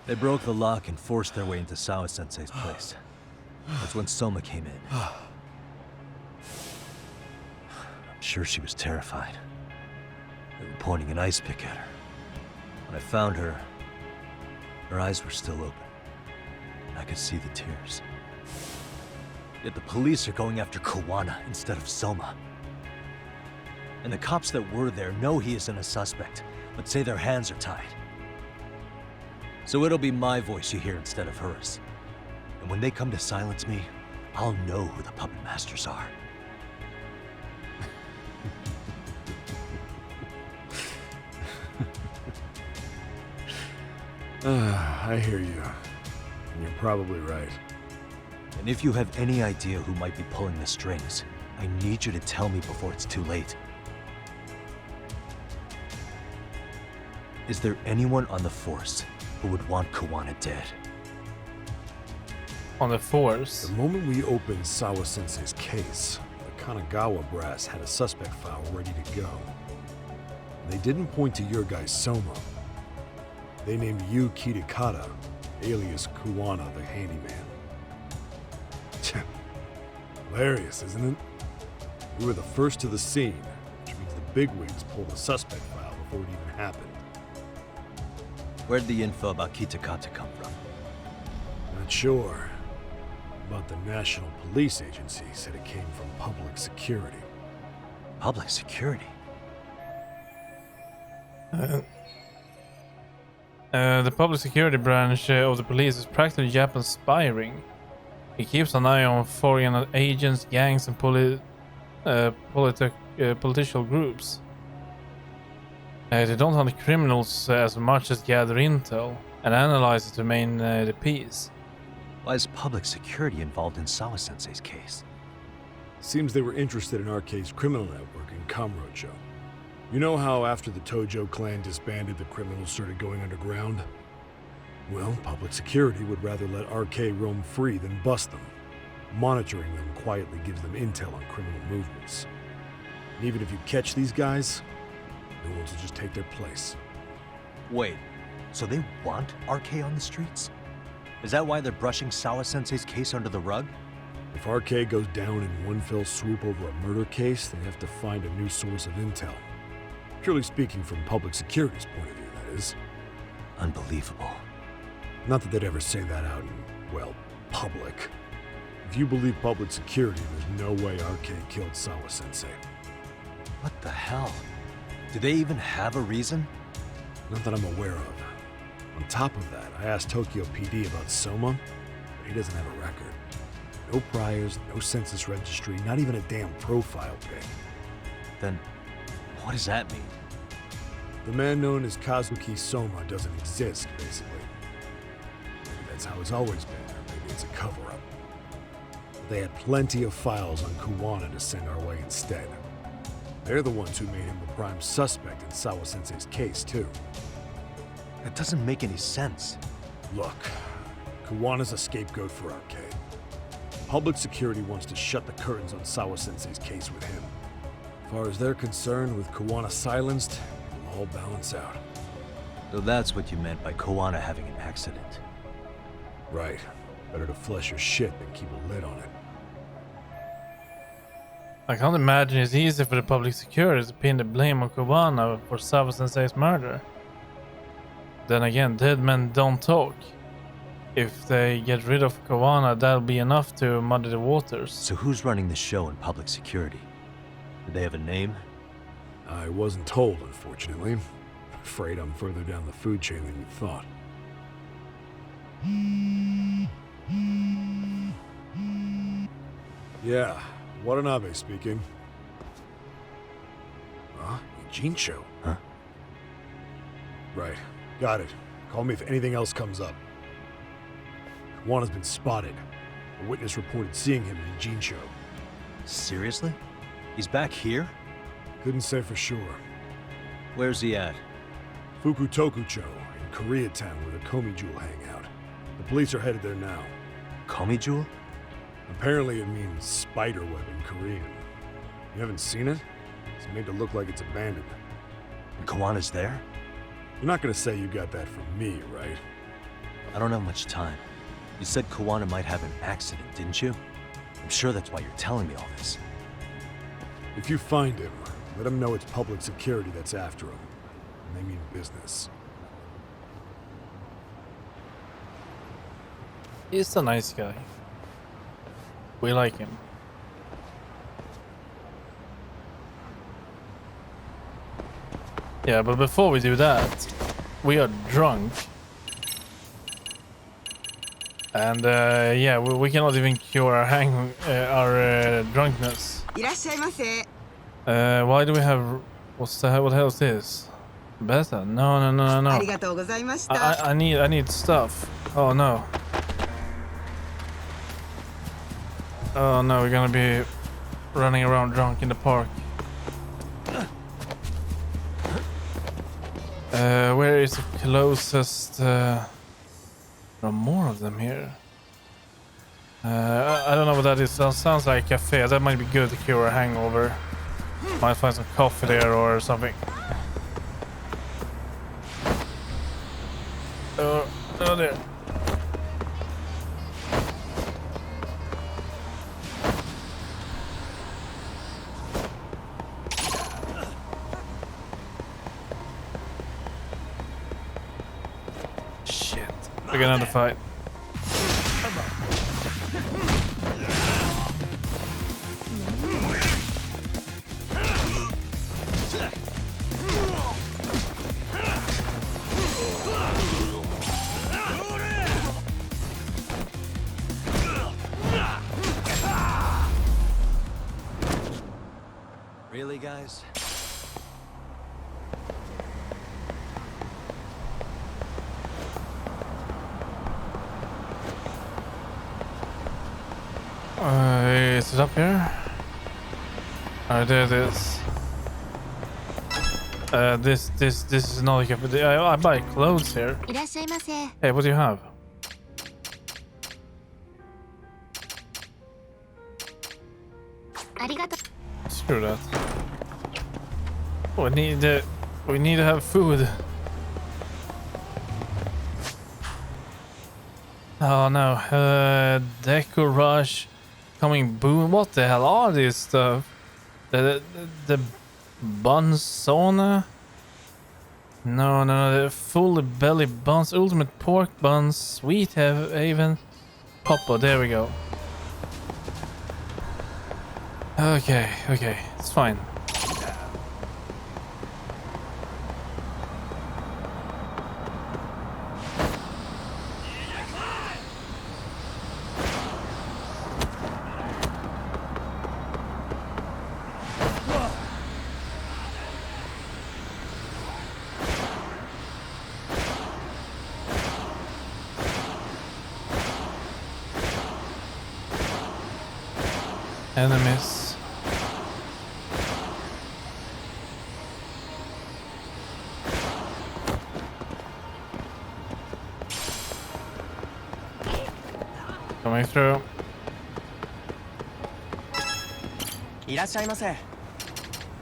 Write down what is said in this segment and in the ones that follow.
They broke the lock and forced their way into Sawa-sensei's place. That's when Soma came in. I'm sure she was terrified. They were pointing an ice pick at her. When I found her, her eyes were still open. I could see the tears. Yet the police are going after Kawana instead of Soma. And the cops that were there know he isn't a suspect, but say their hands are tied. So it'll be my voice you hear instead of hers. And when they come to silence me, I'll know who the puppet masters are. I hear you. And you're probably right. And if you have any idea who might be pulling the strings, I need you to tell me before it's too late. Is there anyone on the force who would want Kawana dead? On the force? The moment we opened Sawa-sensei's case, the Kanagawa brass had a suspect file ready to go. They didn't point to your guy Soma. They named you Kitakata, alias Kawana the handyman. Hilarious, isn't it? We were the first to the scene, which means the bigwigs pulled the suspect file before it even happened. Where'd the info about Kitakata come from? Not sure. But the National Police Agency said it came from public security. Public security? The public security branch of the police is practically Japan's spy ring. It keeps an eye on foreign agents, gangs, and political groups. They don't hunt criminals as much as gather intel and analyze it to maintain the peace. Why is public security involved in Sawa-sensei's case? Seems they were interested in Arcade's criminal network in Kamurocho. You know how after the Tojo clan disbanded, the criminals started going underground? Well, public security would rather let Arcade roam free than bust them. Monitoring them quietly gives them intel on criminal movements. And even if you catch these guys, new ones will just take their place. Wait, so they want RK on the streets? Is that why they're brushing Sawa-sensei's case under the rug? If RK goes down in one fell swoop over a murder case, they have to find a new source of intel. Purely speaking, from public security's point of view, that is. Unbelievable. Not that they'd ever say that out in, well, public. If you believe public security, there's no way RK killed Sawa-sensei. What the hell? Do they even have a reason? Not that I'm aware of. On top of that, I asked Tokyo PD about Soma, but he doesn't have a record. No priors, no census registry, not even a damn profile pic. Then, what does that mean? The man known as Kazuki Soma doesn't exist, basically. Maybe that's how it's always been, or maybe it's a cover-up. They had plenty of files on Kawana to send our way instead. They're the ones who made him the prime suspect in Sawa-sensei's case, too. That doesn't make any sense. Look, Kawana's a scapegoat for RK. Public security wants to shut the curtains on Sawa-sensei's case with him. As far as they're concerned, with Kawana silenced, it'll all balance out. So that's what you meant by Kawana having an accident. Right. Better to flush your shit than keep a lid on it. I can't imagine it's easy for the public security to pin the blame on Kawana for Sawa-sensei's murder. Then again, dead men don't talk. If they get rid of Kawana, that'll be enough to muddy the waters. So who's running the show in public security? Do they have a name? I wasn't told, unfortunately. Afraid I'm further down the food chain than you thought. Yeah, Watanabe speaking. Huh? Ijincho? Huh? Right. Got it. Call me if anything else comes up. Kawana's been spotted. A witness reported seeing him in Ijincho. Seriously? He's back here? Couldn't say for sure. Where's he at? Fukutokucho, in Koreatown, where the Komi Jewel hang out. The police are headed there now. Komi Jewel? Apparently it means spider web in Korean. You haven't seen it? It's made to look like it's abandoned. And Kawana's there? You're not gonna say you got that from me, right? I don't have much time. You said Kawana might have an accident, didn't you? I'm sure that's why you're telling me all this. If you find him, let him know it's public security that's after him. And they mean business. He's a nice guy. We like him. Yeah, but before we do that, we are drunk. And yeah, we cannot even cure our drunkenness. Why do we have... what the hell is this? Better? No. I need stuff. Oh no. Oh no, we're gonna be running around drunk in the park. Where is the closest? There are more of them here. I don't know what that is. That sounds like a cafe. That might be good to cure a hangover. Might find some coffee there or something. Oh there. Shit. We're gonna have to fight. Really, guys? Is it up here? There it is. This is not like I buy clothes here. Hey, what do you have? Screw that. We need to have food. Oh no, Deco Rush, coming boom. What the hell are these stuff? The bun sauna? No, the full belly buns, ultimate pork buns, sweet haven, Poppo. There we go. Okay, it's fine. Enemies. Coming through.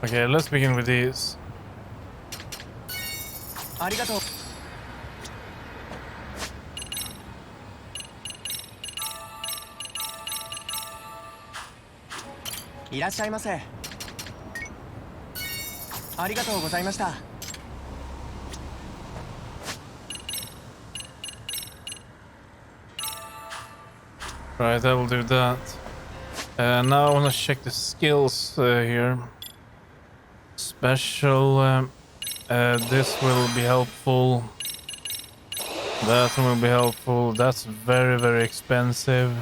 Okay, let's begin with these. Right, I will do that. Now I want to check the skills here. Special. This will be helpful. That one will be helpful. That's very, very expensive.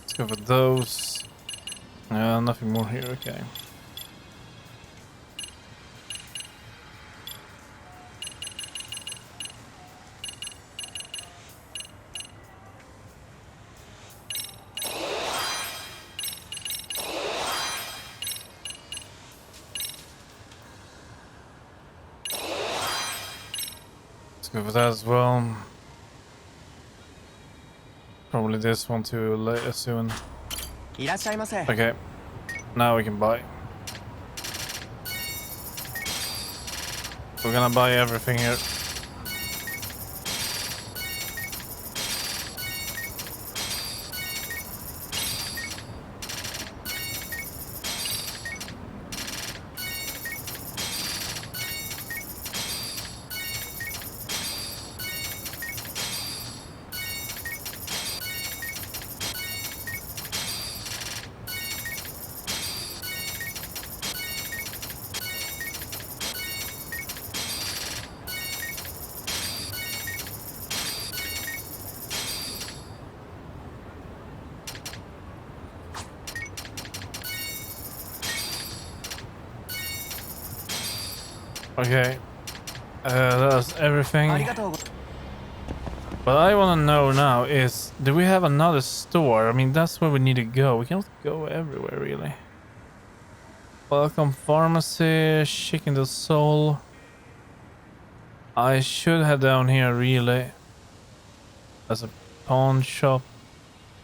Let's go for those. Nothing more here, okay. Let's go for that as well. Probably this one too soon. Okay, now we can buy. We're gonna buy everything here. Okay, that's everything. What I want to know now is, do we have another store? I mean, that's where we need to go. We can't go everywhere, really. Welcome Pharmacy, Chicken the Soul. I should head down here, really. There's a pawn shop.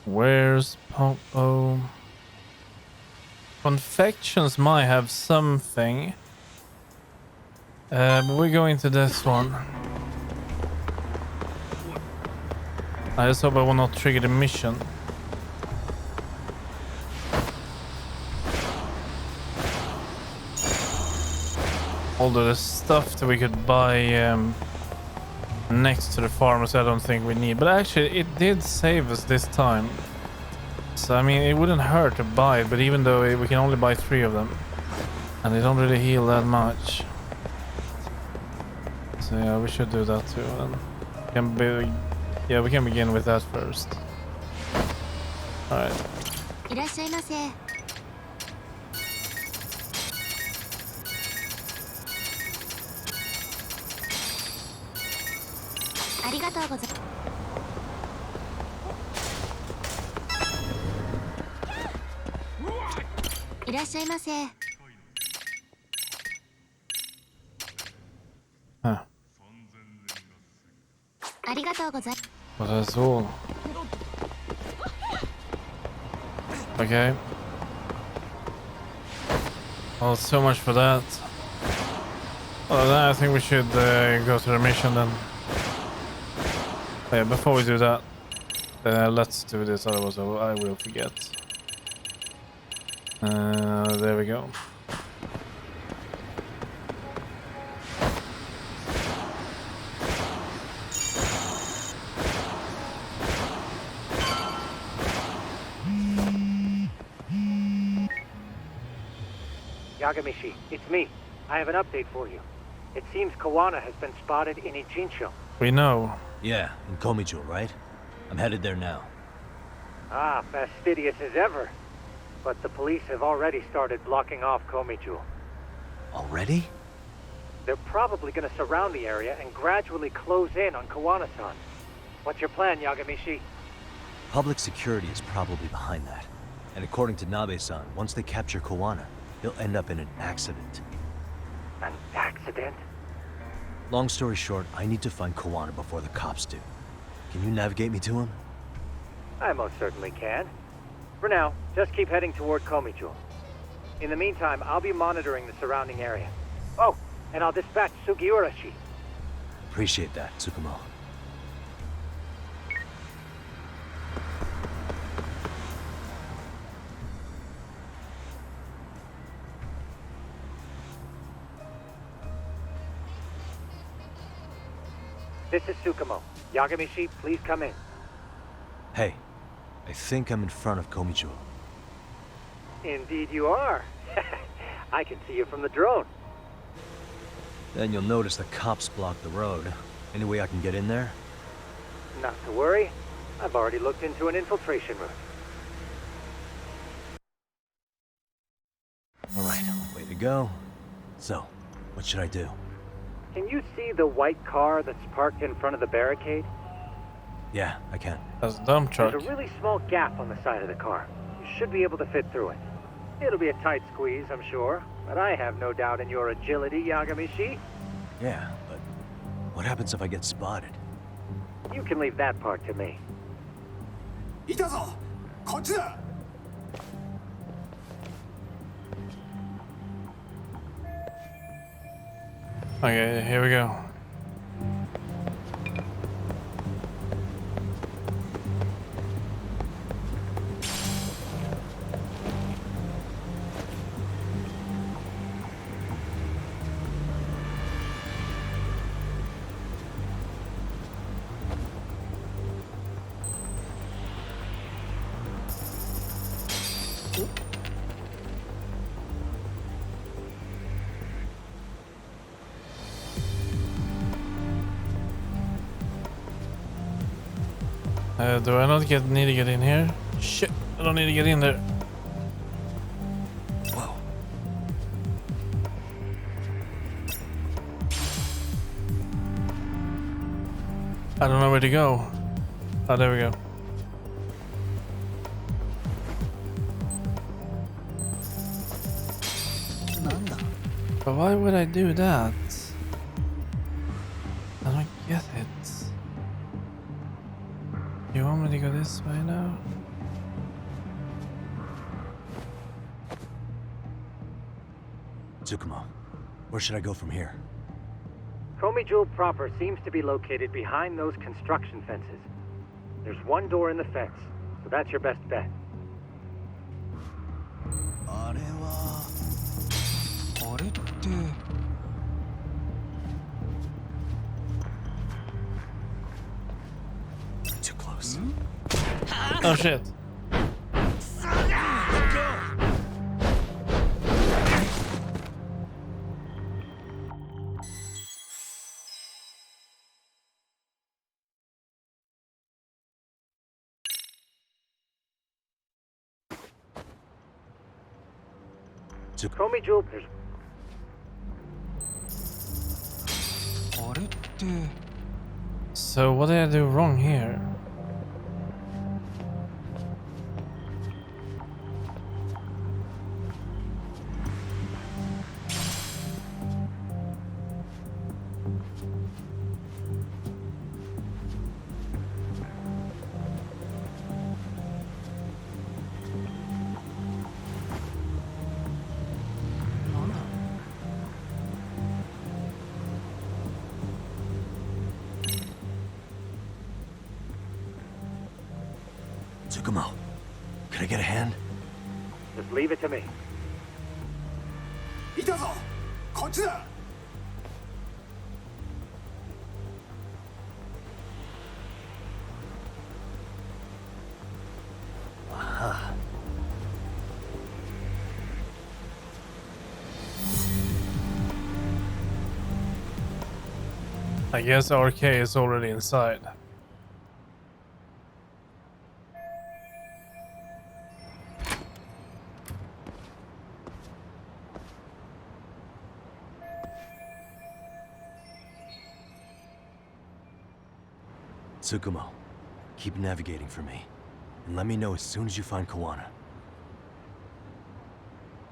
Where's oh. Confections might have something. But we're going to this one. I just hope I will not trigger the mission. Although the stuff that we could buy next to the pharmacy I don't think we need. But actually it did save us this time. So I mean it wouldn't hurt to buy it, but even though we can only buy 3 of them. And they don't really heal that much. So yeah, we should do that too. And we can begin with that first. Alright. Huh. Well, that's all. Okay. Well, so much for that. Well, then I think we should go to the mission then. Yeah, before we do that, let's do this, otherwise I will forget. There we go. Yagamishi, it's me. I have an update for you. It seems Kawana has been spotted in Ijincho. We know. Yeah, in Komijo, right? I'm headed there now. Ah, fastidious as ever. But the police have already started blocking off Komijo. Already? They're probably going to surround the area and gradually close in on Kawana-san. What's your plan, Yagamishi? Public security is probably behind that. And according to Nabe-san, once they capture Kawana, he'll end up in an accident. An accident? Long story short, I need to find Kawana before the cops do. Can you navigate me to him? I most certainly can. For now, just keep heading toward Komijo. In the meantime, I'll be monitoring the surrounding area. Oh, and I'll dispatch Sugiurashi. Appreciate that, Tsukumo. This is Tsukumo. Yagamishi, please come in. Hey, I think I'm in front of Komijo. Indeed you are. I can see you from the drone. Then you'll notice the cops block the road. Any way I can get in there? Not to worry. I've already looked into an infiltration route. Alright, way to go. So, what should I do? Can you see the white car that's parked in front of the barricade? Yeah, I can. That's a dump truck. There's a really small gap on the side of the car. You should be able to fit through it. It'll be a tight squeeze, I'm sure, but I have no doubt in your agility, Yagamishi. Yeah, but What happens if I get spotted? You can leave that part to me. いたぞこっちだ Okay, here we go. Do I not need to get in here? Shit, I don't need to get in there. Whoa. I don't know where to go. Oh, there we go. But why would I do that? I don't get it. You want me to go this way now? Tsukumo, where should I go from here? Komijul proper seems to be located behind those construction fences. There's one door in the fence, so that's your best bet. あれはあれって Too close. Oh shit. Komijul, there's あれって So what did I do wrong here? Tsukumo, can I get a hand? just leave it to me. いたぞこっちだ I guess RK is already inside. Tsukumo, keep navigating for me. And let me know as soon as you find Kawana.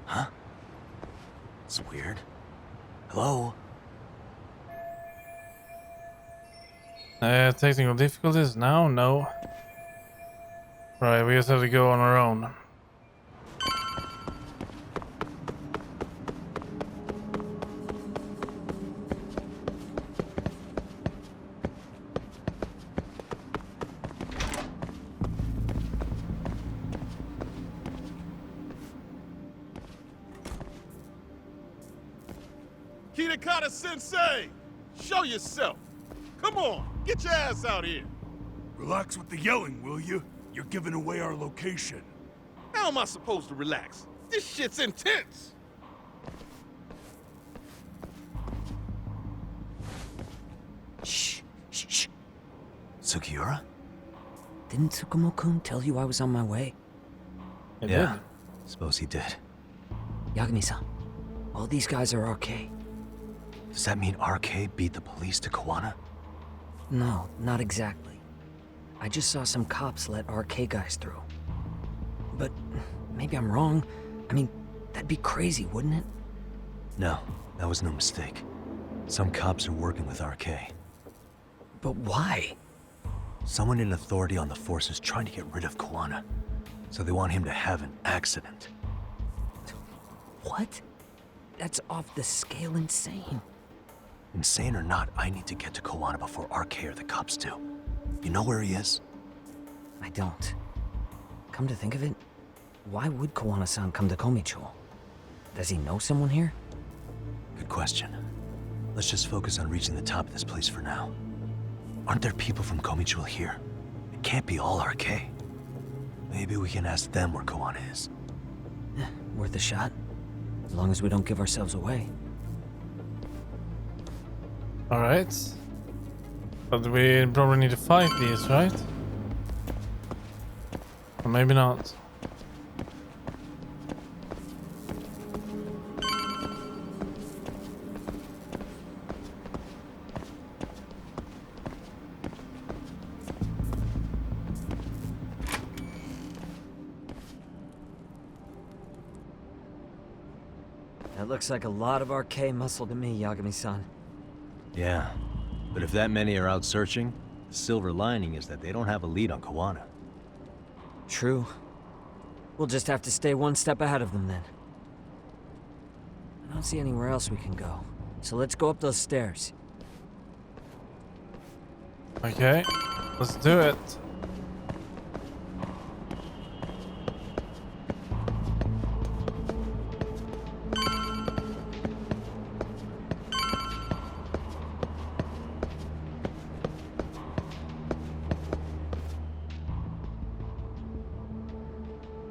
Huh? It's weird. Hello? Technical difficulties? Now? No. Right, we just have to go on our own. Kitakata Sensei! Show yourself! Come on, get your ass out here! Relax with the yelling, will you? You're giving away our location. How am I supposed to relax? This shit's intense! Shh, shh, shh. Sugiura? Didn't Tsukumo-kun tell you I was on my way? It Yeah. did. Suppose he did. Yagami-san, all these guys are RK. Does that mean RK beat the police to Kawana? No, not exactly. I just saw some cops let RK guys through. But maybe I'm wrong. I mean, that'd be crazy, wouldn't it? No, that was no mistake. Some cops are working with RK. But why? Someone in authority on the force is trying to get rid of Koana. So they want him to have an accident. What? That's off the scale insane. Insane or not, I need to get to Koana before RK or the cops do. You know where he is? I don't. Come to think of it, why would Koana-san come to Komichou? Does he know someone here? Good question. Let's just focus on reaching the top of this place for now. Aren't there people from Komichou here? It can't be all RK. Maybe we can ask them where Koana is. Worth a shot. As long as we don't give ourselves away. Alright. But we probably need to fight these, right? Or maybe not. That looks like a lot of RK muscle to me, Yagami-san. Yeah, but if that many are out searching, the silver lining is that they don't have a lead on Koana. True. We'll just have to stay one step ahead of them then. I don't see anywhere else we can go. So let's go up those stairs. Okay, let's do it.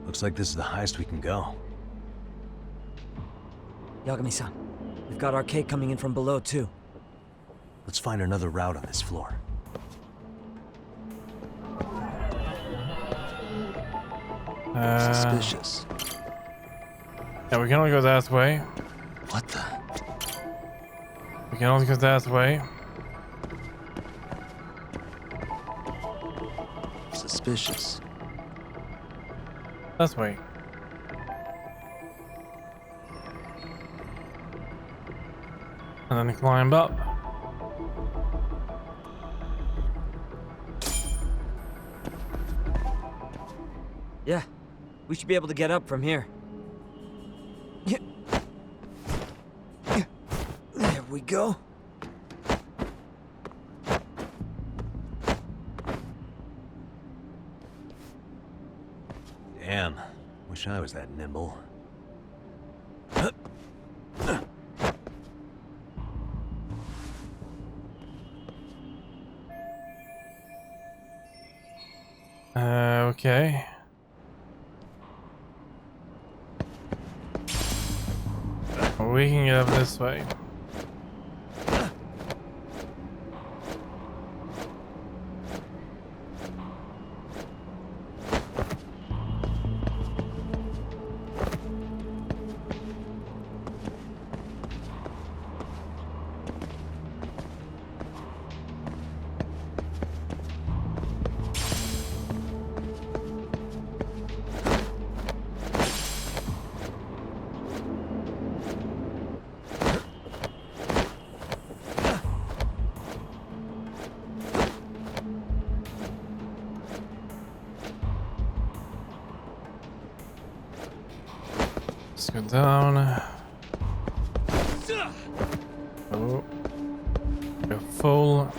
Looks like this is the highest we can go. Yagami-san, we've got RK coming in from below too. Let's find another route on this floor. Suspicious. Yeah, we can only go that way. What the? We can only go that way. Suspicious. That way. And then climb up. Yeah, we should be able to get up from here. Yeah. There we go. Damn. Wish I was that nimble. Okay. We can get up this way. Let's go down. Oh. Go full.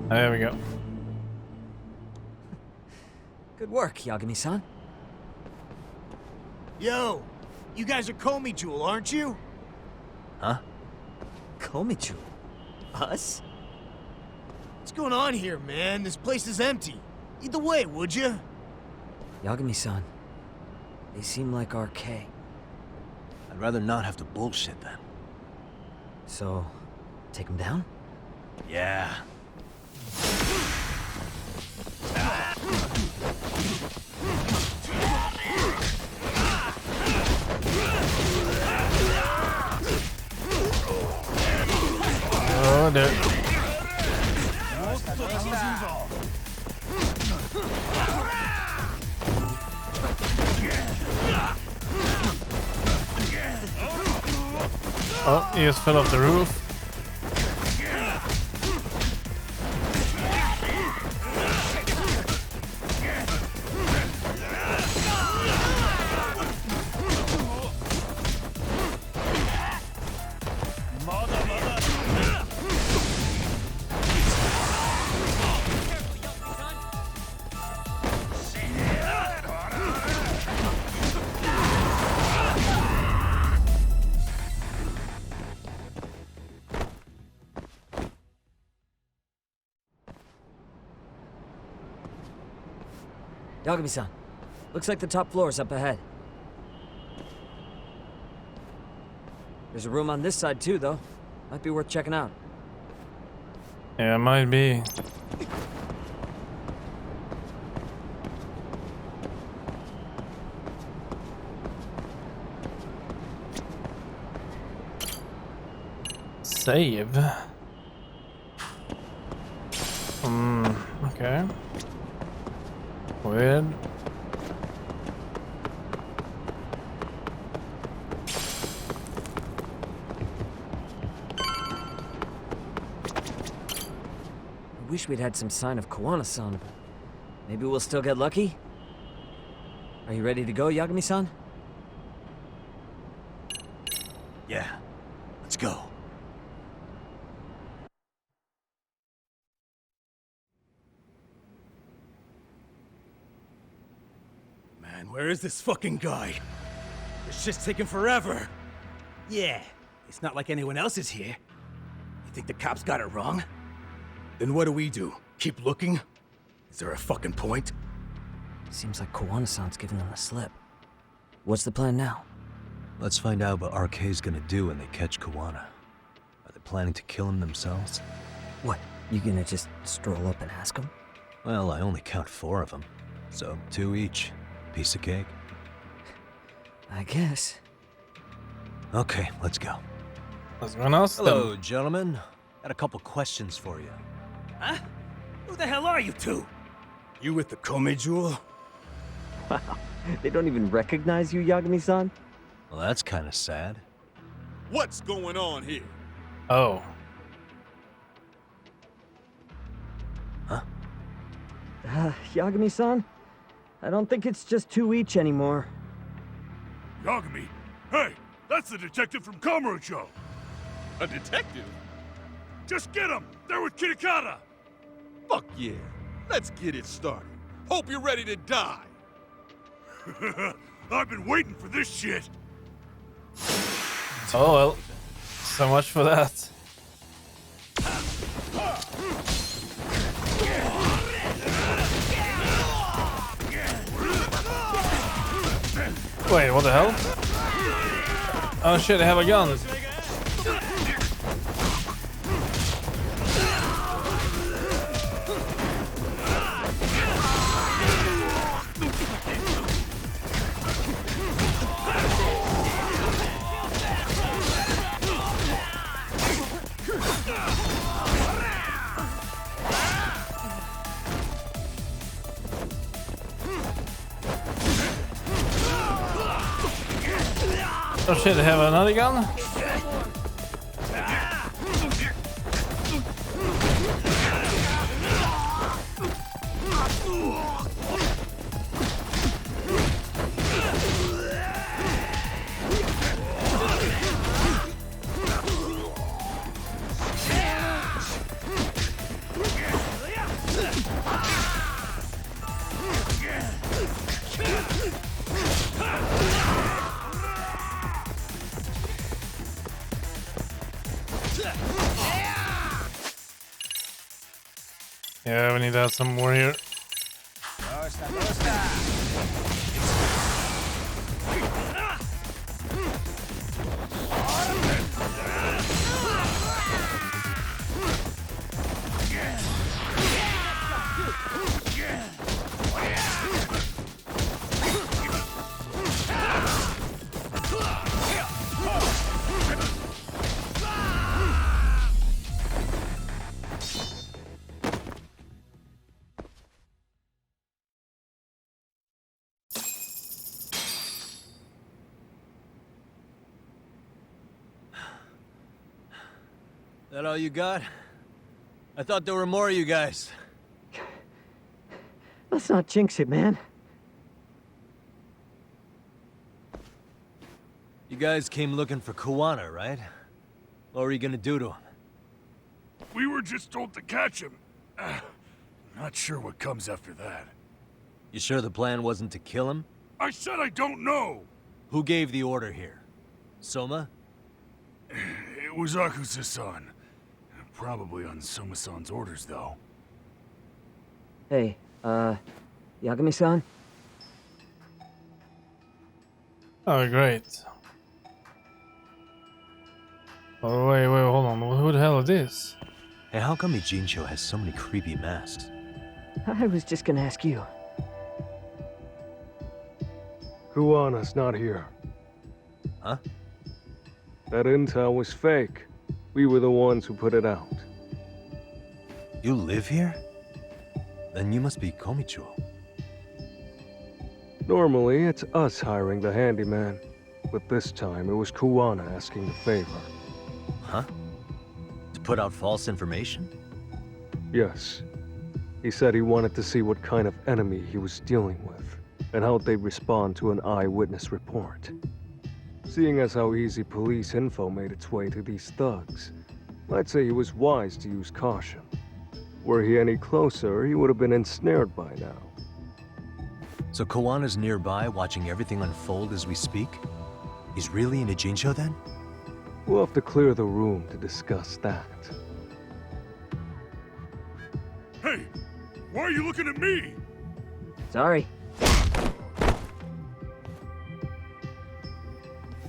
There we go. Good work, Yagami-san. Yo, you guys are Komichou, aren't you? Huh? Komichou? Us? What's going on here, man? This place is empty. Either way, would you? Yagami-san, they seem like RK. I'd rather not have to bullshit them. So, take them down? Yeah. Oh, dude. Oh, he just fell off the roof. Yagami-san, looks like the top floor is up ahead. There's a room on this side too, though. Might be worth checking out. Yeah, might be. Save. Okay. Weird. I wish we'd had some sign of Kawana-san, but maybe we'll still get lucky? Are you ready to go, Yagami-san? Yeah, let's go. Man, where is this fucking guy? This shit's taking forever. Yeah, it's not like anyone else is here. You think the cops got it wrong? Then what do? Keep looking? Is there a fucking point? Seems like Kawana-san's giving them the slip. What's the plan now? Let's find out what RK's gonna do when they catch Kawana. Are they planning to kill him themselves? What, you gonna just stroll up and ask him? Well, I only count 4 of them, so 2 each. Piece of cake. I guess. Okay, let's go. Let's go and ask Hello, them. gentlemen. Got a couple questions for you. Huh? Who the hell are you two? You with the Kome jewel? Wow, they don't even recognize you, Yagami-san? Well, that's kind of sad. What's going on here? Oh. Yagami-san? I don't think it's just 2 each anymore. Yagami! Hey! That's the detective from Kamurocho! A detective? Just get him! They're with Kitakata! Fuck yeah. Let's get it started. Hope you're ready to die. I've been waiting for this shit! Oh well. So much for that. Wait, what the hell? Oh shit, they have a gun. Oh shit, they have another gun? Yeah, we need to have some more here. That all you got? I thought there were more of you guys. Let's not jinx it, man. You guys came looking for Kuwana, right? What were you gonna do to him? We were just told to catch him. Not sure what comes after that. You sure the plan wasn't to kill him? I said I don't know! Who gave the order here? Soma? It was Akusa-san. Probably on Soma-san's orders, though. Hey, Yagami-san? Oh, great. Oh, wait, hold on. Who the hell is this? Hey, how come Ijincho has so many creepy masks? I was just gonna ask you. Kuwana's not here. Huh? That intel was fake. We were the ones who put it out. You live here? Then you must be Komicho. Normally, it's us hiring the handyman. But this time, it was Kuwana asking the favor. Huh? To put out false information? Yes. He said he wanted to see what kind of enemy he was dealing with, and how they'd respond to an eyewitness report. Seeing as how easy police info made its way to these thugs, I'd say he was wise to use caution. Were he any closer, he would have been ensnared by now. So Kawana's nearby, watching everything unfold as we speak? He's really in Ijincho then? We'll have to clear the room to discuss that. Hey! Why are you looking at me? Sorry.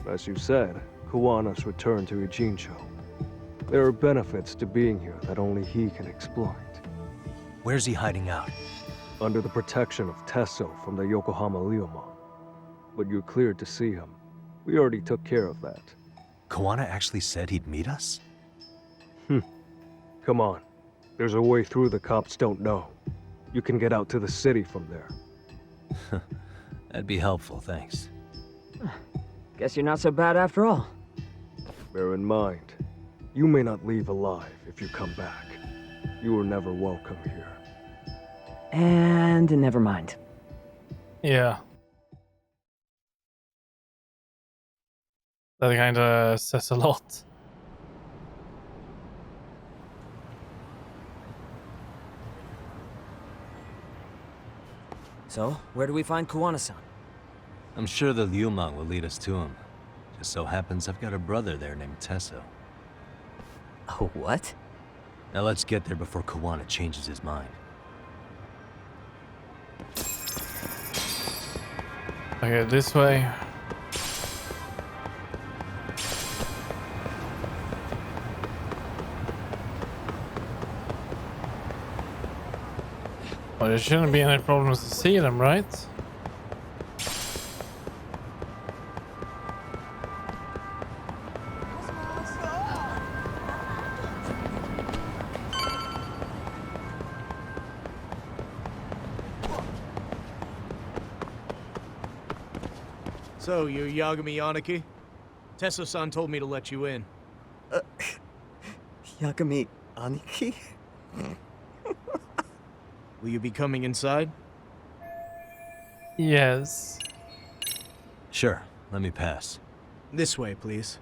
As you said, Kuwana's returned to Ijincho. There are benefits to being here that only he can exploit. Where's he hiding out? Under the protection of Tesso from the Yokohama Ryomon. But you're cleared to see him. We already took care of that. Kawana actually said he'd meet us? Come on. There's a way through the cops don't know. You can get out to the city from there. That'd be helpful, thanks. Guess you're not so bad after all. Bear in mind, you may not leave alive if you come back. You were never welcome here. And never mind. Yeah. That kinda says a lot. So, where do we find Kuwana-san? I'm sure the Ryumon will lead us to him. Just so happens I've got a brother there named Tesso. Oh, what? Now let's get there before Kawana changes his mind. Okay, this way. Well, there shouldn't be any problems to see them, right? So, you're Yagami Yaniki? Tesso-san told me to let you in. Yagami Aniki? Will you be coming inside? Yes. Sure, let me pass. This way, please.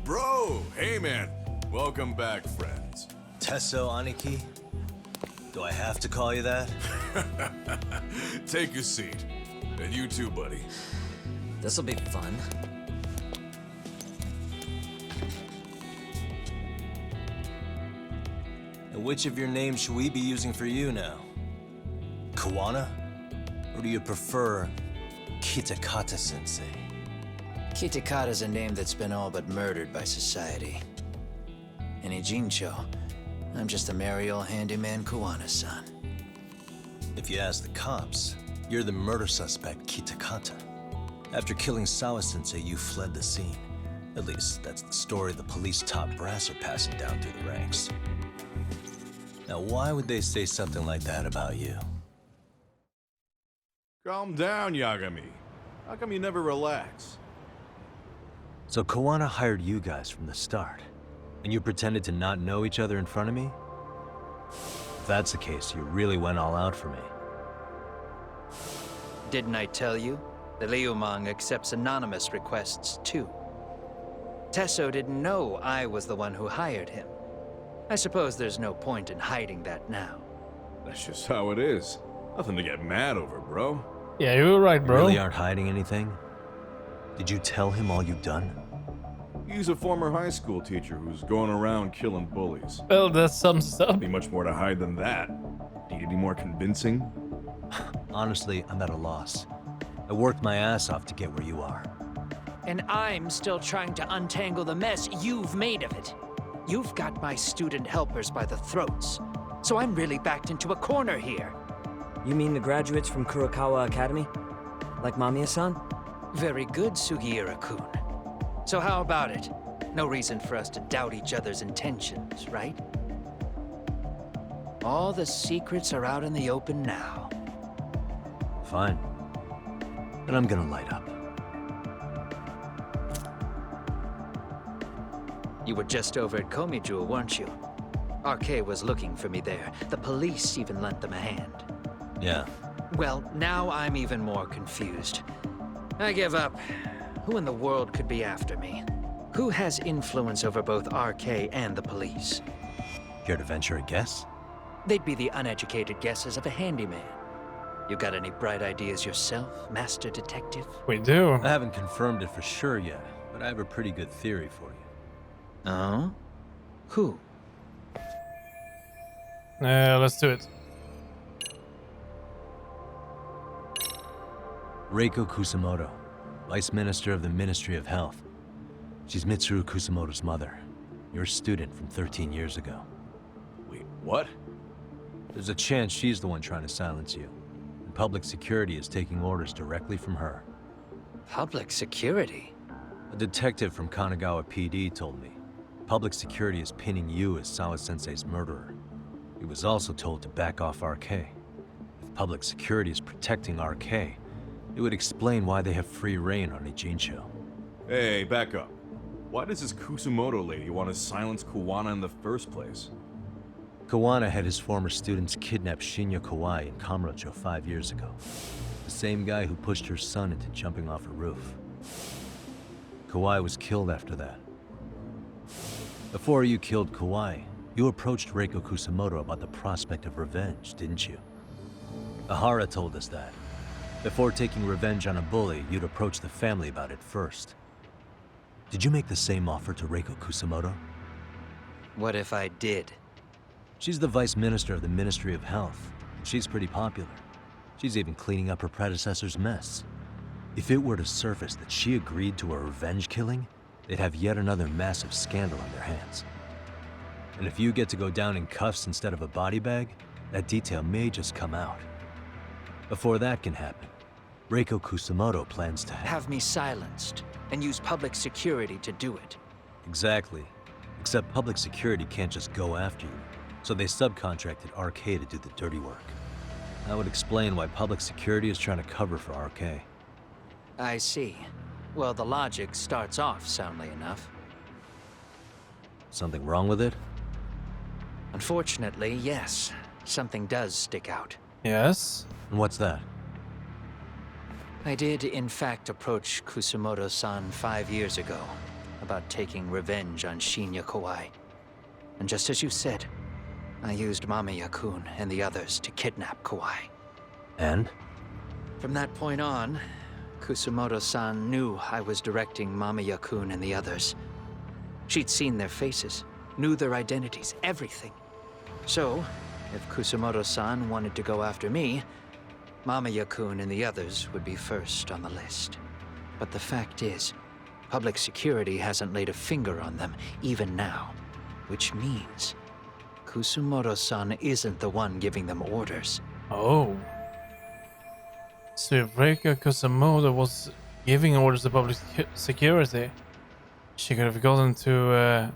Bro, hey man. Welcome back, friends. Tesso Aniki? Do I have to call you that? Take a seat. And you too, buddy. This'll be fun. And which of your names should we be using for you now? Kawana? Or do you prefer Kitakata-sensei? Kitakata's a name that's been all but murdered by society. In Ijincho, I'm just a merry old handyman Kuwana-san. If you ask the cops, You're the murder suspect, Kitakata. After killing Sawa-sensei, you fled the scene. At least, that's the story the police top brass are passing down through the ranks. Now, why would they say something like that about you? Calm down, Yagami. How come you never relax? So Kawana hired you guys from the start, and you pretended to not know each other in front of me? If that's the case, you really went all out for me. Didn't I tell you? The Liumang accepts anonymous requests too. Tesso didn't know I was the one who hired him. I suppose there's no point in hiding that now. That's just how it is. Nothing to get mad over, bro. Yeah, you were right, You bro. really aren't hiding anything? Did you tell him all you've done? He's a former high school teacher who's going around killing bullies. Well, that sums it up. Be much more to hide than that. Need any more convincing? Honestly, I'm at a loss. I worked my ass off to get where you are. And I'm still trying to untangle the mess you've made of it. You've got my student helpers by the throats. So I'm really backed into a corner here. You mean the graduates from Kurokawa Academy? Like Mamiya-san? Very good, Sugiura-kun. So how about it? No reason for us to doubt each other's intentions, right? All the secrets are out in the open now. Fine. Then I'm gonna light up. You were just over at Komijul, weren't you? RK was looking for me there. The police even lent them a hand. Yeah. Well, now I'm even more confused. I give up. Who in the world could be after me? Who has influence over both RK and the police? Care to venture a guess? They'd be the uneducated guesses of a handyman. You got any bright ideas yourself, Master Detective? We do. I haven't confirmed it for sure yet, but I have a pretty good theory for you. Oh? Who? Let's do it. Reiko Kusamoto, Vice Minister of the Ministry of Health. She's Mitsuru Kusamoto's mother, your student from 13 years ago. Wait, what? There's a chance she's the one trying to silence you, and public security is taking orders directly from her. Public security? A detective from Kanagawa PD told me. Public security is pinning you as Sawa-sensei's murderer. He was also told to back off RK. If public security is protecting RK, it would explain why they have free reign on Ijincho. Hey, back up. Why does this Kusumoto lady want to silence Kawana in the first place? Kawana had his former students kidnap Shinya Kawai in Kamurocho 5 years ago. The same guy who pushed her son into jumping off a roof. Kawai was killed after that. Before you killed Kawai, you approached Reiko Kusamoto about the prospect of revenge, didn't you? Ahara told us that. Before taking revenge on a bully, you'd approach the family about it first. Did you make the same offer to Reiko Kusamoto? What if I did? She's the Vice Minister of the Ministry of Health, and she's pretty popular. She's even cleaning up her predecessor's mess. If it were to surface that she agreed to a revenge killing, they'd have yet another massive scandal on their hands. And if you get to go down in cuffs instead of a body bag, that detail may just come out. Before that can happen, Reiko Kusamoto plans to Have me silenced and use public security to do it. Exactly. Except public security can't just go after you, so they subcontracted RK to do the dirty work. That would explain why public security is trying to cover for RK. I see. Well, the logic starts off soundly enough. Something wrong with it? Unfortunately, yes. Something does stick out. Yes. And what's that? I did, in fact, approach Kusamoto-san 5 years ago about taking revenge on Shinya Kawai. And just as you said, I used Mamiya-kun and the others to kidnap Kawai. And? From that point on, Kusamoto-san knew I was directing Mamiya-kun and the others. She'd seen their faces, knew their identities, everything. So, if Kusamoto-san wanted to go after me, Mamiya-kun and the others would be first on the list. But the fact is, public security hasn't laid a finger on them, even now. Which means, Kusamoto-san isn't the one giving them orders. Oh. So if Reiko Kusamoto was giving orders to public security, she could have gotten to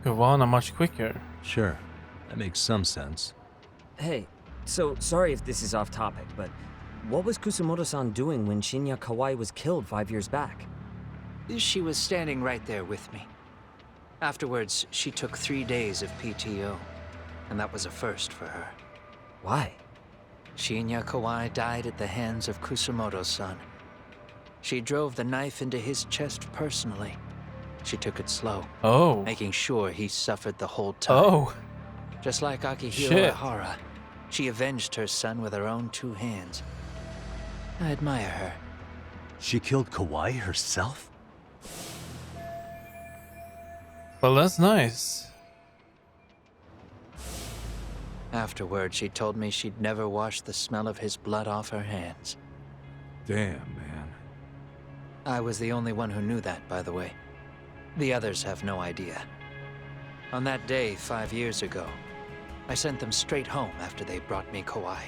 Kuwana much quicker. Sure, that makes some sense. Hey, so sorry if this is off topic, but what was Kusamoto-san doing when Shinya Kawai was killed 5 years back? She was standing right there with me. Afterwards, she took 3 days of PTO, and that was a first for her. Why? Shinya Kawai died at the hands of Kusamoto-san. She drove the knife into his chest personally. She took it slow, Oh. making sure he suffered the whole time. Oh. Just like Akihiro Shit. Ahara, she avenged her son with her own 2 hands. I admire her. She killed Kawai herself? Well, that's nice. Afterward, she told me she'd never wash the smell of his blood off her hands. Damn, man. I was the only one who knew that, by the way. The others have no idea. On that day, 5 years ago, I sent them straight home after they brought me Kawai.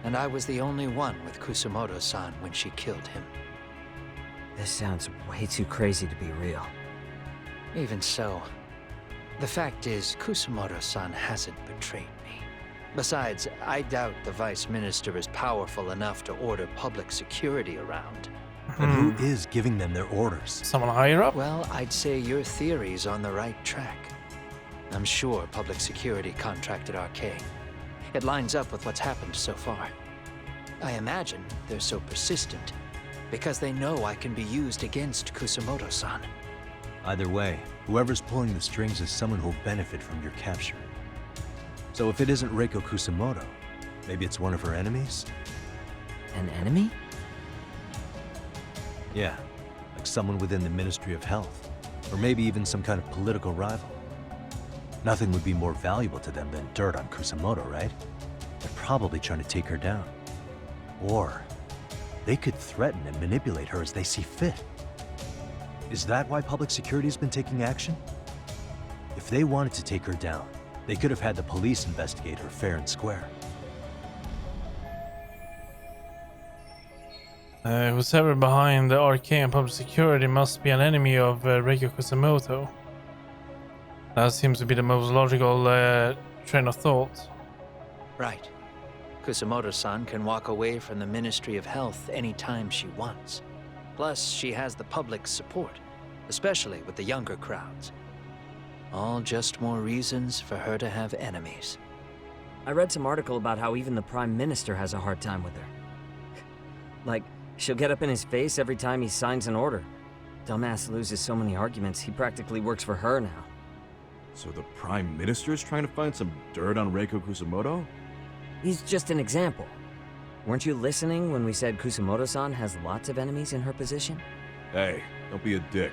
And I was the only one with Kusamoto-san when she killed him. This sounds way too crazy to be real. Even so, the fact is, Kusamoto-san hasn't betrayed me. Besides, I doubt the Vice Minister is powerful enough to order public security around. And who is giving them their orders? Someone higher up? Well, I'd say your theory's on the right track. I'm sure public security contracted RK. It lines up with what's happened so far. I imagine they're so persistent because they know I can be used against Kusamoto-san. Either way, whoever's pulling the strings is someone who'll benefit from your capture. So if it isn't Reiko Kusamoto, maybe it's one of her enemies? An enemy? Yeah, like someone within the Ministry of Health. Or maybe even some kind of political rival. Nothing would be more valuable to them than dirt on Kusamoto, right? They're probably trying to take her down. Or they could threaten and manipulate her as they see fit. Is that why public security has been taking action? If they wanted to take her down, they could have had the police investigate her fair and square. Whoever behind the RK and public security must be an enemy of Reiko Kusamoto. That seems to be the most logical train of thought. Right. Kusamoto-san can walk away from the Ministry of Health anytime she wants. Plus, she has the public's support, especially with the younger crowds. All just more reasons for her to have enemies. I read some article about how even the Prime Minister has a hard time with her. Like, she'll get up in his face every time he signs an order. Dumbass loses so many arguments, he practically works for her now. So the Prime Minister's trying to find some dirt on Reiko Kusamoto? He's just an example. Weren't you listening when we said Kusamoto-san has lots of enemies in her position? Hey, don't be a dick.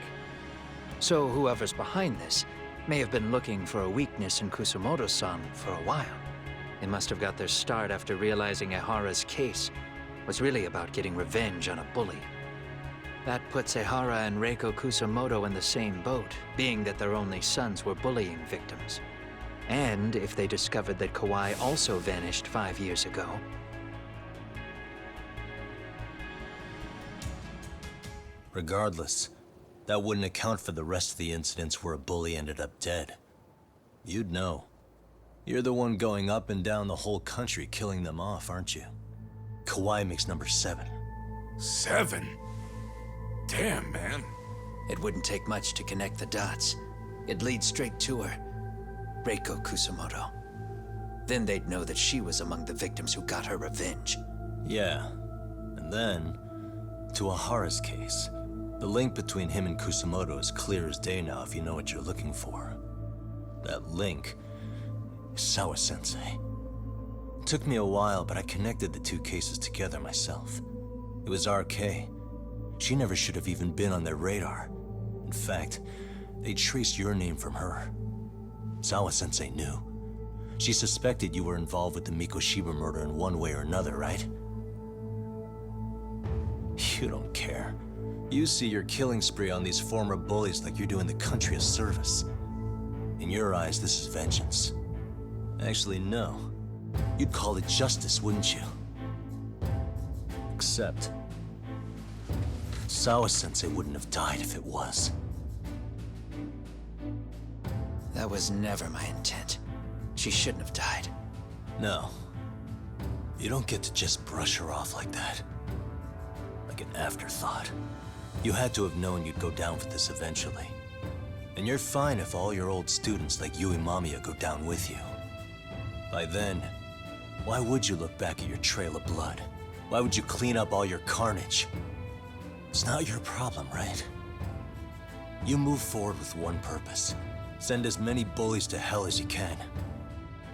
So whoever's behind this may have been looking for a weakness in Kusamoto-san for a while. They must have got their start after realizing Ehara's case was really about getting revenge on a bully. That puts Ehara and Reiko Kusamoto in the same boat, being that their only sons were bullying victims. And if they discovered that Kawai also vanished 5 years ago. Regardless, that wouldn't account for the rest of the incidents where a bully ended up dead. You'd know. You're the one going up and down the whole country killing them off, aren't you? Kawai makes number 7. 7? Damn, man. It wouldn't take much to connect the dots. It'd lead straight to her. Reiko Kusamoto. Then they'd know that she was among the victims who got her revenge. Yeah. And then, to Ahara's case. The link between him and Kusamoto is clear as day now if you know what you're looking for. That link is Sawa-sensei. It took me a while, but I connected the 2 cases together myself. It was RK. She never should have even been on their radar. In fact, they traced your name from her. Sawa-sensei knew. She suspected you were involved with the Mikoshiba murder in one way or another, right? You don't care. You see your killing spree on these former bullies like you're doing the country a service. In your eyes, this is vengeance. Actually, no. You'd call it justice, wouldn't you? accept. Sawa-sensei wouldn't have died if it was. That was never my intent. She shouldn't have died. No. You don't get to just brush her off like that. Like an afterthought. You had to have known you'd go down for this eventually. And you're fine if all your old students like you and Mamiya go down with you. By then, why would you look back at your trail of blood? Why would you clean up all your carnage? It's not your problem, right? You move forward with one purpose. Send as many bullies to hell as you can.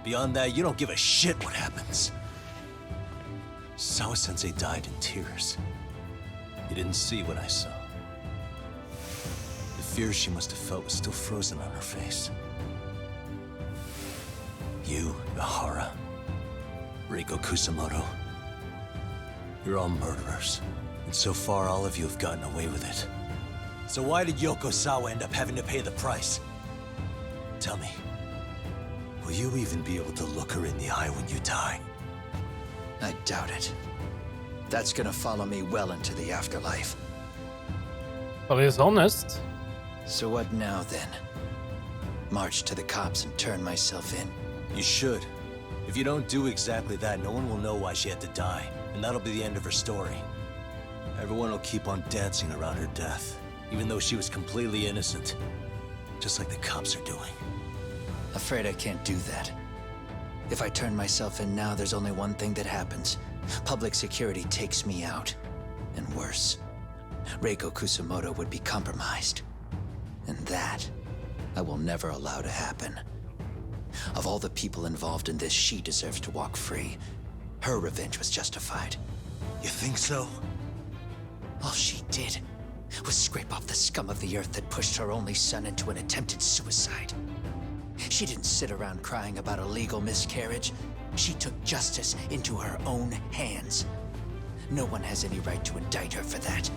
Beyond that, you don't give a shit what happens. Sawa-sensei died in tears. You didn't see what I saw. The fear she must have felt was still frozen on her face. You, Yahara, Reiko Kusamoto, you're all murderers. And so far, all of you have gotten away with it. So why did Yoko Sawa end up having to pay the price? Tell me, will you even be able to look her in the eye when you die? I doubt it. That's gonna follow me well into the afterlife. Well, he's honest. So what now, then? March to the cops and turn myself in? You should. If you don't do exactly that, no one will know why she had to die, and that'll be the end of her story. Everyone will keep on dancing around her death, even though she was completely innocent. Just like the cops are doing. Afraid I can't do that. If I turn myself in now, there's only one thing that happens. Public security takes me out. And worse, Reiko Kusamoto would be compromised. And that, I will never allow to happen. Of all the people involved in this, she deserves to walk free. Her revenge was justified. You think so? All she did was scrape off the scum of the earth that pushed her only son into an attempted suicide. She didn't sit around crying about a legal miscarriage. She took justice into her own hands. No one has any right to indict her for that.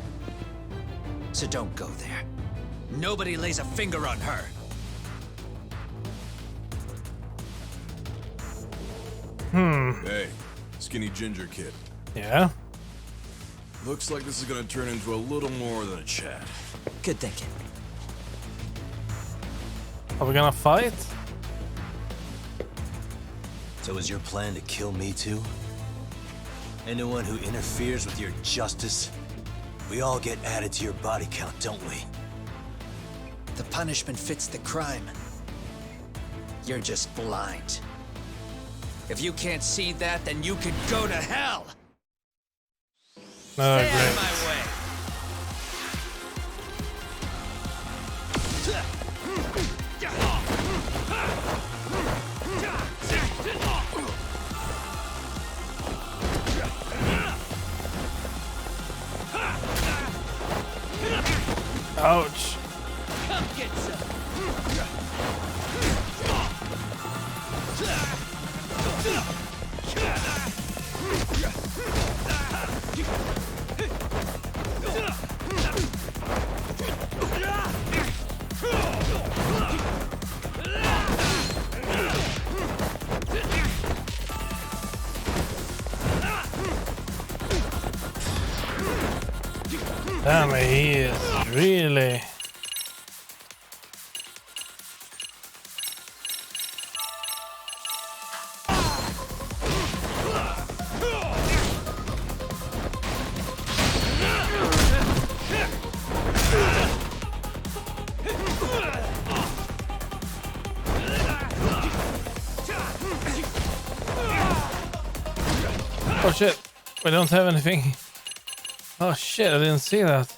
So don't go there. Nobody lays a finger on her. Hey, skinny ginger kid. Yeah. Looks like this is gonna turn into a little more than a chat. Good thinking. Are we gonna fight? So is your plan to kill me too? Anyone who interferes with your justice? We all get added to your body count, don't we? The punishment fits the crime. You're just blind. If you can't see that, then you can go to hell! Stay out of my way! Ouch. Come get some! Damn, he is really... Oh shit, we don't have anything. Oh shit, I didn't see that.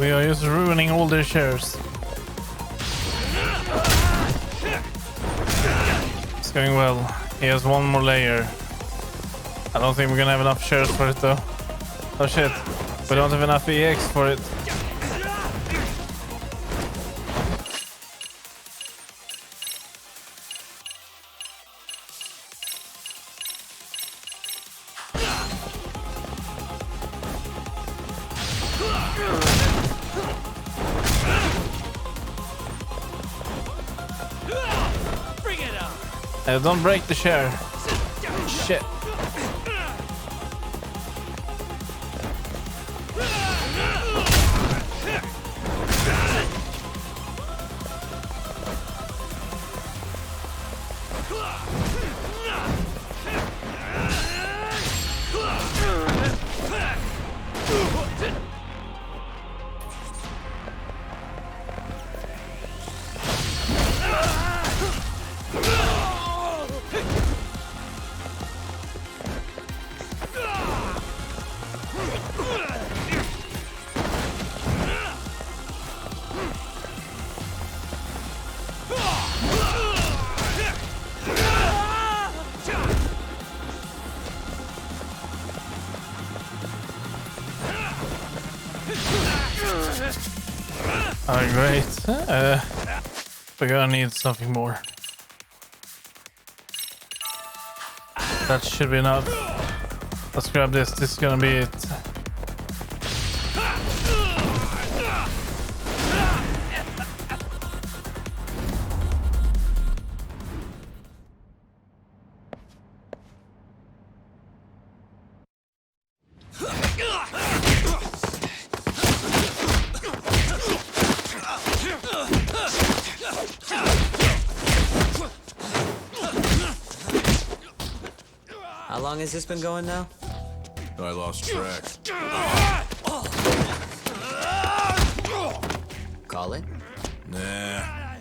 We are just ruining all their shares. It's going well. He has one more layer. I don't think we're gonna have enough shares for it though. Oh shit. We don't have enough EX for it. Don't break the share. Shit. Oh, great. We're gonna need something more. That should be enough. Let's grab this. This is gonna be it. How long has this been going now? I lost track. Call it? Nah.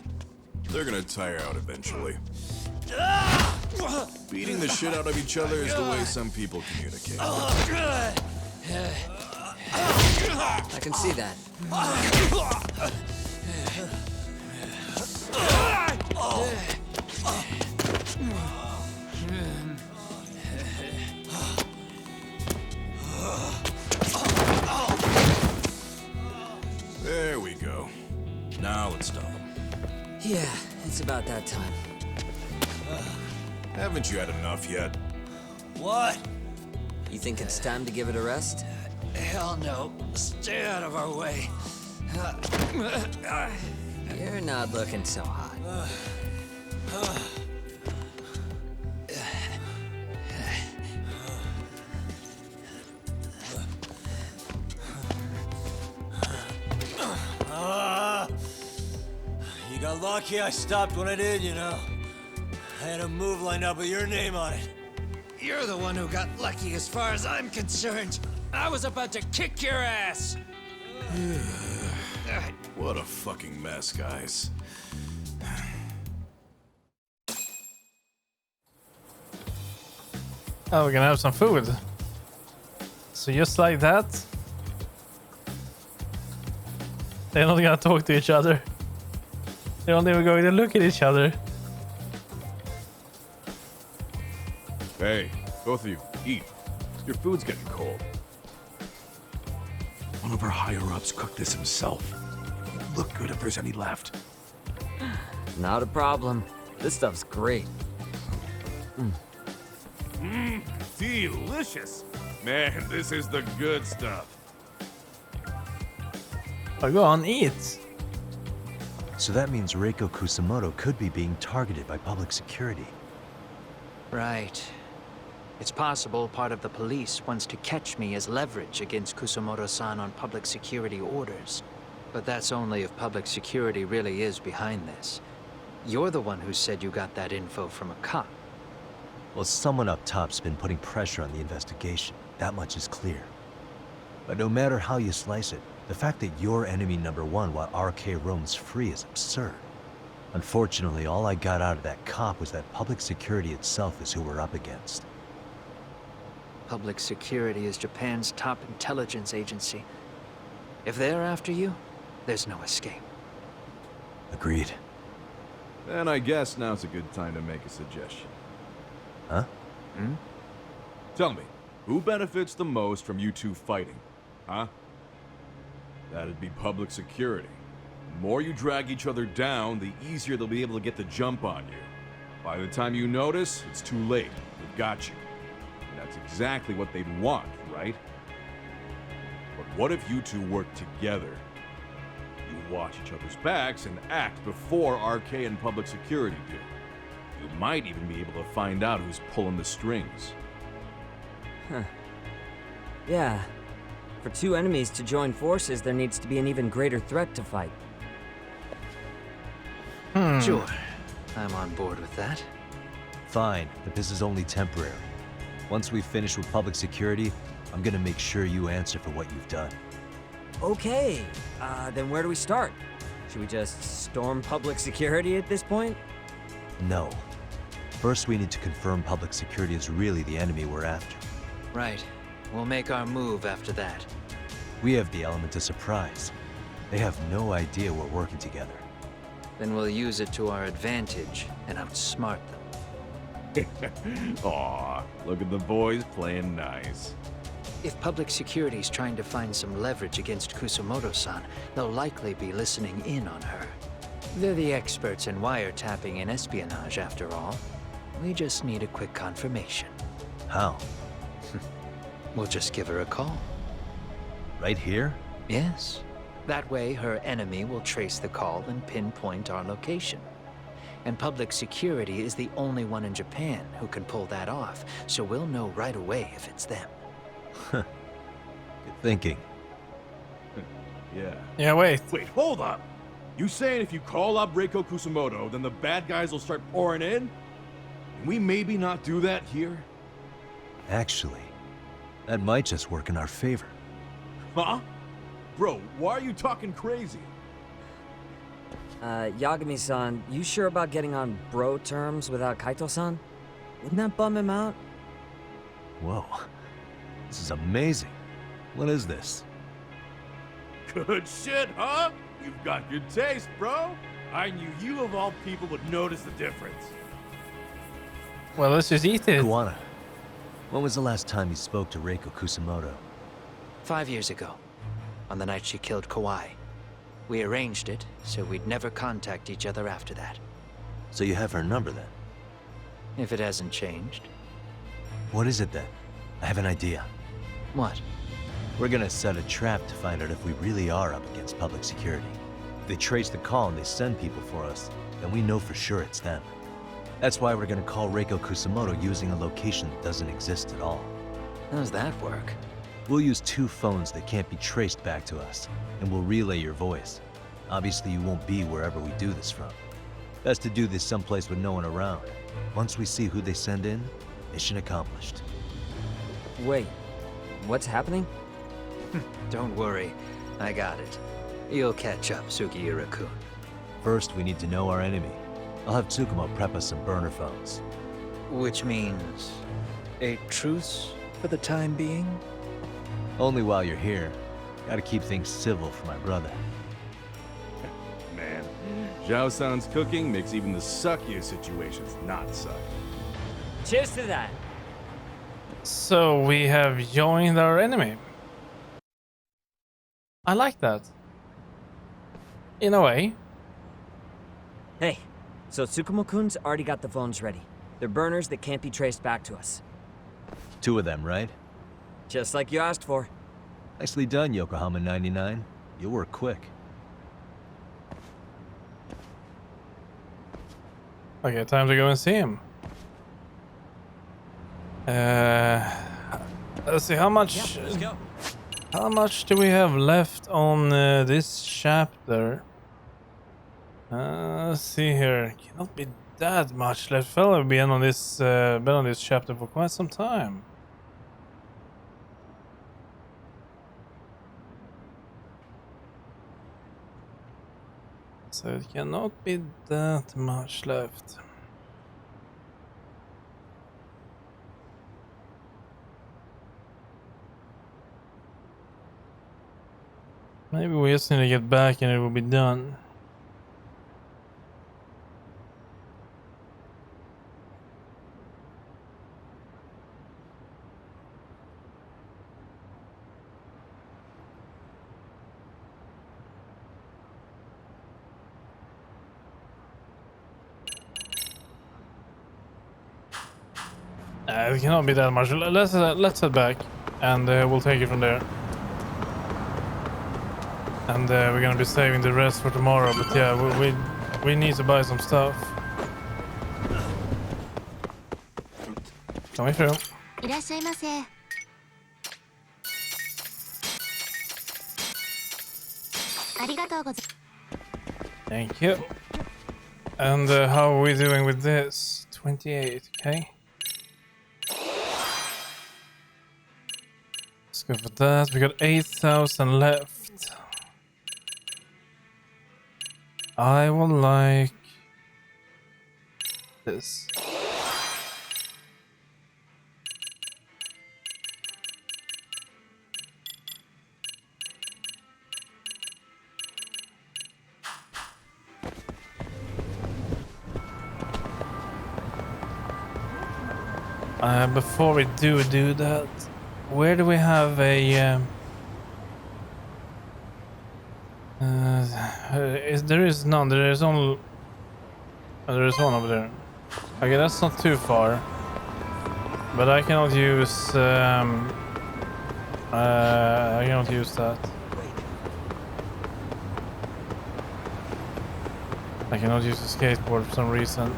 They're gonna tire out eventually. Beating the shit out of each other is the way some people communicate. I can see that. There we go. Now let's stop them. Yeah, it's about that time. Haven't you had enough yet? What? You think it's time to give it a rest? Hell no. Stay out of our way. You're not looking so hot. You got lucky I stopped when I did, you know. I had a move lined up with your name on it. You're the one who got lucky as far as I'm concerned. I was about to kick your ass. What a fucking mess, guys. Oh, we're gonna have some food. So just like that, they're not gonna talk to each other. They're not even going to look at each other. Hey, both of you, eat. Your food's getting cold. One of our higher-ups cooked this himself. It'll look good if there's any left. Not a problem. This stuff's great. Delicious. Man, this is the good stuff. Oh, go on, eat. So that means Reiko Kusamoto could be being targeted by public security. Right. It's possible part of the police wants to catch me as leverage against Kusamoto-san on public security orders. But that's only if public security really is behind this. You're the one who said you got that info from a cop. Well, someone up top's been putting pressure on the investigation. That much is clear. But no matter how you slice it, the fact that you're enemy number one while RK roams free is absurd. Unfortunately, all I got out of that cop was that public security itself is who we're up against. Public security is Japan's top intelligence agency. If they're after you, there's no escape. Agreed. Then I guess now's a good time to make a suggestion. Huh? Tell me, who benefits the most from you two fighting? Huh? That'd be public security. The more you drag each other down, the easier they'll be able to get the jump on you. By the time you notice, it's too late. They've got you. And that's exactly what they'd want, right? But what if you two work together? You watch each other's backs and act before RK and public security do. You might even be able to find out who's pulling the strings. Huh. Yeah. For two enemies to join forces, there needs to be an even greater threat to fight. Sure. I'm on board with that. Fine, but this is only temporary. Once we finish with public security, I'm gonna make sure you answer for what you've done. Okay, then where do we start? Should we just storm public security at this point? No. First, we need to confirm public security is really the enemy we're after. Right. We'll make our move after that. We have the element of surprise. They have no idea we're working together. Then we'll use it to our advantage and outsmart them. Aw, look at the boys playing nice. If public security's trying to find some leverage against Kusumoto-san, they'll likely be listening in on her. They're the experts in wiretapping and espionage, after all. We just need a quick confirmation. How? We'll just give her a call. Right here? Yes. That way, her enemy will trace the call and pinpoint our location. And public security is the only one in Japan who can pull that off, so we'll know right away if it's them. Good thinking. Yeah. Yeah, wait. Wait, hold up! You saying if you call up Reiko Kusumoto, then the bad guys will start pouring in? Can we maybe not do that here? Actually, that might just work in our favor. Huh? Bro, why are you talking crazy? Yagami-san, you sure about getting on bro terms without Kaito-san? Wouldn't that bum him out? Whoa. This is amazing. What is this? Good shit, huh? You've got good taste, bro. I knew you of all people would notice the difference. Well, let's just eat it. Kuwana, when was the last time you spoke to Reiko Kusumoto? 5 years ago, on the night she killed Kawai. We arranged it, so we'd never contact each other after that. So you have her number then? If it hasn't changed. What is it then? I have an idea. What? We're gonna set a trap to find out if we really are up against public security. If they trace the call and they send people for us, then we know for sure it's them. That's why we're gonna call Reiko Kusumoto using a location that doesn't exist at all. How's that work? We'll use 2 phones that can't be traced back to us, and we'll relay your voice. Obviously, you won't be wherever we do this from. Best to do this someplace with no one around. Once we see who they send in, mission accomplished. Wait, what's happening? Don't worry, I got it. You'll catch up, Sugiura-kun. First, we need to know our enemy. I'll have Tsukumo prep us some burner phones. Which means a truce for the time being? Only while you're here. Gotta keep things civil for my brother. Man, Zhao-san's cooking makes even the suckiest situations not suck. Cheers to that! So we have joined our enemy. I like that. In a way. Hey, so Tsukumo-kun's already got the phones ready. They're burners that can't be traced back to us. 2 of them, right? Just like you asked for. Nicely done, Yokohama 99. You'll work quick. Okay, time to go and see him. Let's see how much. Let's go. How much do we have left on this chapter? Let's see here. Cannot be that much left. Fella been on this chapter for quite some time. So it cannot be that much left. Maybe we just need to get back and it will be done. It cannot be that much. Let's head back, and we'll take it from there. And we're gonna be saving the rest for tomorrow. But yeah, we need to buy some stuff. Coming through. いらっしゃいませ。ありがとうございます。 Thank you. And how are we doing with this? 28. Okay. Let's go for that. We got 8,000 left. I will like this. Before we do that, where do we have a there is none. There is only there is one over there. Okay, that's not too far, but I cannot use I cannot use that. I cannot use the skateboard for some reason.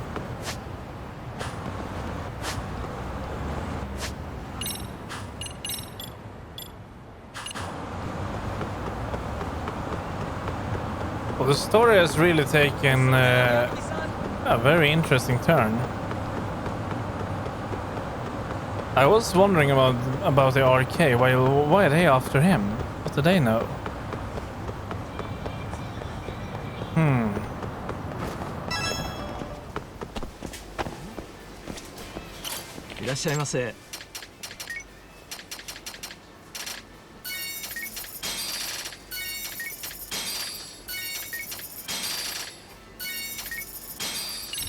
Well, the story has really taken a very interesting turn. I was wondering about the RK. Why are they after him? What do they know?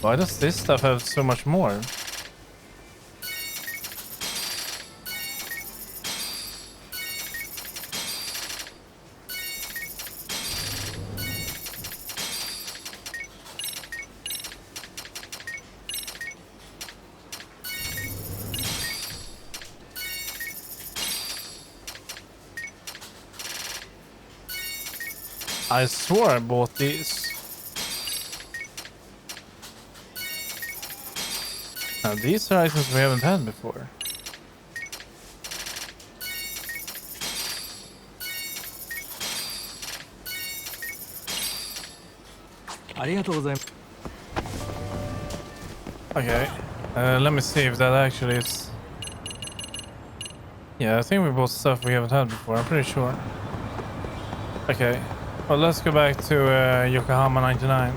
Why does this stuff have so much more? I swore I bought these. Now these are items we haven't had before. Okay, let me see if that actually is... Yeah, I think we bought stuff we haven't had before, I'm pretty sure. Okay, well let's go back to Yokohama 99.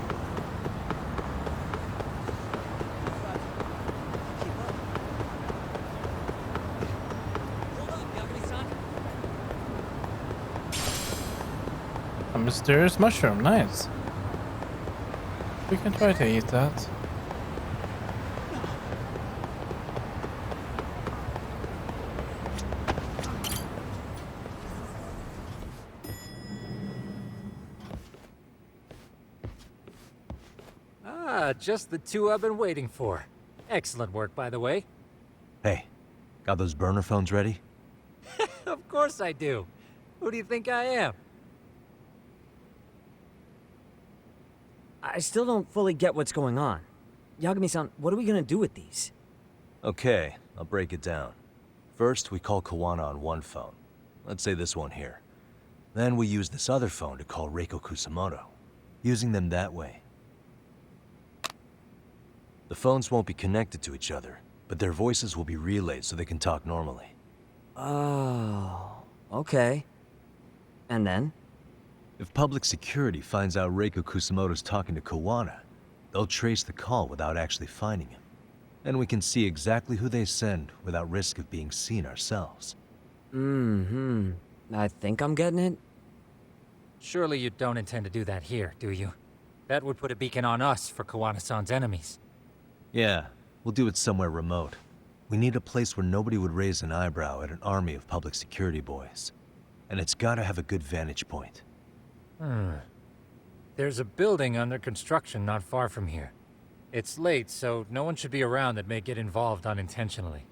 A mysterious mushroom, nice. We can try to eat that. Ah, just the two I've been waiting for. Excellent work, by the way. Hey, got those burner phones ready? Of course I do. Who do you think I am? I still don't fully get what's going on. Yagami-san, what are we gonna do with these? Okay, I'll break it down. First, we call Kawana on one phone. Let's say this one here. Then we use this other phone to call Reiko Kusamoto. Using them that way. The phones won't be connected to each other, but their voices will be relayed so they can talk normally. Oh, okay. And then? If public security finds out Reiko Kusamoto's talking to Kawana, they'll trace the call without actually finding him. And we can see exactly who they send without risk of being seen ourselves. I think I'm getting it. Surely you don't intend to do that here, do you? That would put a beacon on us for Kawana-san's enemies. Yeah, we'll do it somewhere remote. We need a place where nobody would raise an eyebrow at an army of public security boys. And it's gotta have a good vantage point. There's a building under construction not far from here. It's late, so no one should be around that may get involved unintentionally.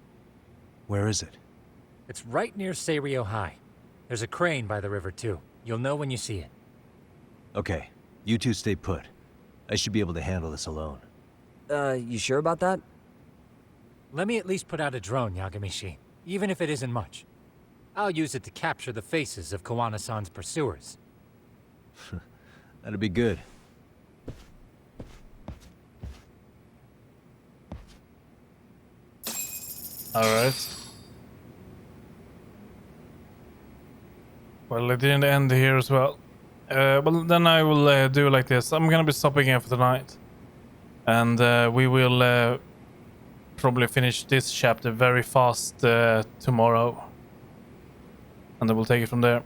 Where is it? It's right near Seirio High. There's a crane by the river, too. You'll know when you see it. Okay, you two stay put. I should be able to handle this alone. You sure about that? Let me at least put out a drone, Yagamishi, even if it isn't much. I'll use it to capture the faces of Kawana-san's pursuers. That'd be good. Alright. Well, it didn't end here as well. Well, then I will do like this. I'm gonna be stopping here for tonight. And we will probably finish this chapter very fast tomorrow. And then we'll take it from there.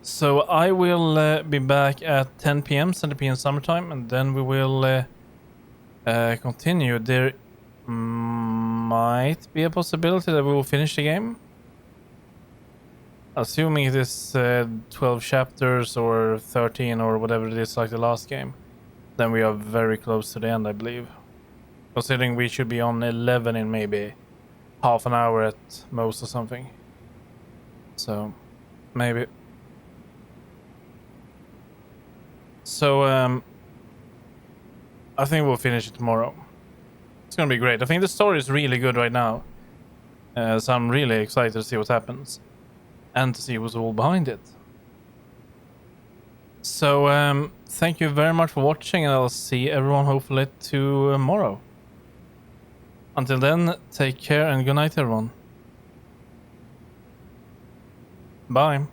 So I will be back at 10 p.m. Central European summertime, and then we will continue. There might be a possibility that we will finish the game. Assuming it is 12 chapters or 13 or whatever it is like the last game. Then we are very close to the end, I believe. Considering we should be on 11 in maybe half an hour at most or something. So, maybe. So, I think we'll finish it tomorrow. It's gonna be great. I think the story is really good right now. So I'm really excited to see what happens. And to see what's all behind it. So, thank you very much for watching, and I'll see everyone hopefully tomorrow. Until then, take care and good night, everyone. Bye.